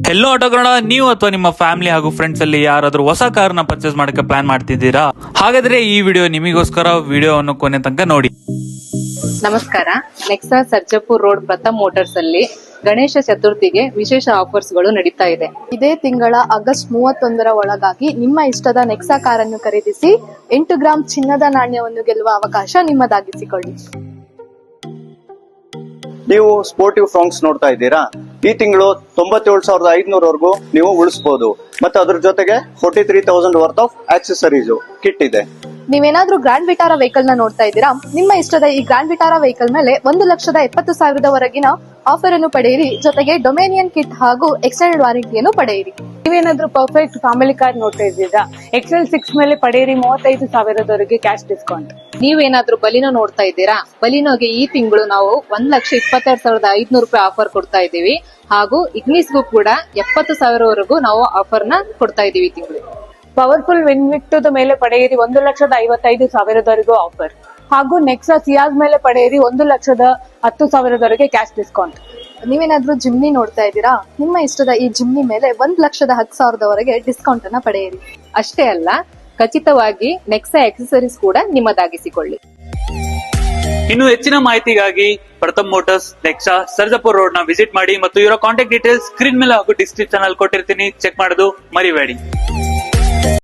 Hello auto Kannada, ನೀವು ಅಥವಾ ನಿಮ್ಮ ಫ್ಯಾಮಿಲಿ ಹಾಗೂ ಫ್ರೆಂಡ್ಸ್ ಅಲ್ಲಿ ಯಾರಾದ್ರೂ ಹೊಸ ಕಾರ್ನ ಪರ್ಚೇಸ್ ಮಾಡಕ್ಕೆ ಪ್ಲಾನ್ ಮಾಡ್ತಿದ್ದೀರಾ? ಹಾಗಾದ್ರೆ ಈ ವಿಡಿಯೋ ನಿಮಗೋಸ್ಕರ. ವಿಡಿಯೋವನ್ನು ಕೊನೆ ತನಕ ನೋಡಿ. ನಮಸ್ಕಾರ. ನೆಕ್ಸಾ ಸರ್ಜಾಪುರ್ ರೋಡ್ ಪ್ರಥಮ್ ಮೋಟರ್ಸ್ ಅಲ್ಲಿ ಗಣೇಶ ಚತುರ್ಥಿಗೆ ವಿಶೇಷ ಆಫರ್ಸ್ ಗಳು ನಡೀತಾ ಇದೆ. ಇದೇ ತಿಂಗಳ ಆಗಸ್ಟ್ 31ರ ಒಳಗಾಗಿ ನಿಮ್ಮ ಇಷ್ಟದ ನೆಕ್ಸಾ ಕಾರನ್ನು ಖರೀದಿಸಿ 8 ಗ್ರಾಂ ಚಿನ್ನದ ನಾಣ್ಯವನ್ನು ಗೆಲ್ಲುವ ಅವಕಾಶ ನಿಮ್ಮದಾಗಿಸಿಕೊಳ್ಳಿ. ನೀವು ಸ್ಪೋರ್ಟಿವ್ ಸಾಂಗ್ಸ್ ನೋಡ್ತಾ ಇದ್ದೀರಾ? ಈ ತಿಂಗಳು 97,500 ನೀವು ಉಳಿಸಬಹುದು. ಮತ್ತೆ ಅದ್ರ ಜೊತೆಗೆ 43,000 ವರ್ತ್ ಆಫ್ ಆಕ್ಸೆಸರೀಸ್ ಕಿಟ್ ಇದೆ. ನೀವೇನಾದ್ರೂ ಗ್ರ್ಯಾಂಡ್ ವಿಟಾರಾ ವೆಹಿಕಲ್ ನ ನೋಡ್ತಾ ಇದ್ದೀರಾ? ನಿಮ್ಮ ಇಷ್ಟದ ಈ ಗ್ರ್ಯಾಂಡ್ ವಿಟಾರಾ ವೆಹಿಕಲ್ ಮೇಲೆ 1,70,000 ಆಫರ್ ಅನ್ನು ಪಡೆಯಿರಿ. ಜೊತೆಗೆ ಡೊಮೇನಿಯನ್ ಕಿಟ್ ಹಾಗೂ ಎಕ್ಸ್ಟೆಂಡೆಡ್ ವಾರಂಟಿಯನ್ನು ಪಡೆಯಿರಿ. ನೀವೇನಾದ್ರೂ ಪರ್ಫೆಕ್ಟ್ ಫ್ಯಾಮಿಲಿ ಕಾರ್ ನೋಡ್ತಾ ಇದ್ದೀರಾ? XL6 ಮೇಲೆ ಪಡೆಯಿರಿ 35,000 ಕ್ಯಾಶ್ ಡಿಸ್ಕೌಂಟ್. ನೀವೇನಾದ್ರೂ ಬಲಿನೋ ನೋಡ್ತಾ ಇದ್ದೀರಾ? ಬಲಿನೋಗೆ ಈ ತಿಂಗಳು ನಾವು 1,22,500 ಆಫರ್ ಕೊಡ್ತಾ ಇದ್ದೀವಿ. ಹಾಗೂ ಇಗ್ನಿಸ್ಗೂ ಕೂಡ 70,000 ನಾವು ಆಫರ್ ನ ಕೊಡ್ತಾ ಇದೀವಿ ಈ ತಿಂಗಳು. ಪವರ್ಫುಲ್ ವಿನ್ವಿಕ್ಟದ ಮೇಲೆ ಪಡೆಯಿರಿ 1,55,000 ಆಫರ್. ಹಾಗೂ ನೆಕ್ಸಾ ಸಿಯಾಜ್ ಮೇಲೆ ಪಡೆಯಿರಿ 1,10,000 ಕ್ಯಾಶ್ ಡಿಸ್ಕೌಂಟ್. ನೀವೇನಾದ್ರೂ ಜಿಮ್ನಿ ನೋಡ್ತಾ ಇದ್ದೀರಾ? ನಿಮ್ಮ ಇಷ್ಟದ ಈ ಜಿಮ್ನಿ ಮೇಲೆ 1,10,000 ಡಿಸ್ಕೌಂಟ್ ಅನ್ನ ಪಡೆಯಿರಿ. ಅಷ್ಟೇ ಅಲ್ಲ, ಖಚಿತವಾಗಿ ನೆಕ್ಸಾ ಆಕ್ಸೆಸರೀಸ್ ಕೂಡ ನಿಮ್ಮದಾಗಿಸಿಕೊಳ್ಳಿ. ಇನ್ನು ಹೆಚ್ಚಿನ ಮಾಹಿತಿಗಾಗಿ ಪ್ರಥಮ್ ಮೋಟರ್ಸ್ ನೆಕ್ಸಾ ಸರ್ಜಾಪುರ್ ರೋಡ್ ನ ವಿಸಿಟ್ ಮಾಡಿ ಮತ್ತು ಇವರ ಕಾಂಟ್ಯಾಕ್ಟ್ ಡೀಟೇಲ್ಸ್ ಸ್ಕ್ರೀನ್ ಮೇಲೆ ಹಾಗೂ ಡಿಸ್ಕ್ರಿಪ್ಷನ್ ಅಲ್ಲಿ ಕೊಟ್ಟಿರ್ತೀನಿ. ಚೆಕ್ ಮಾಡೋದು ಮರಿಬೇಡಿ.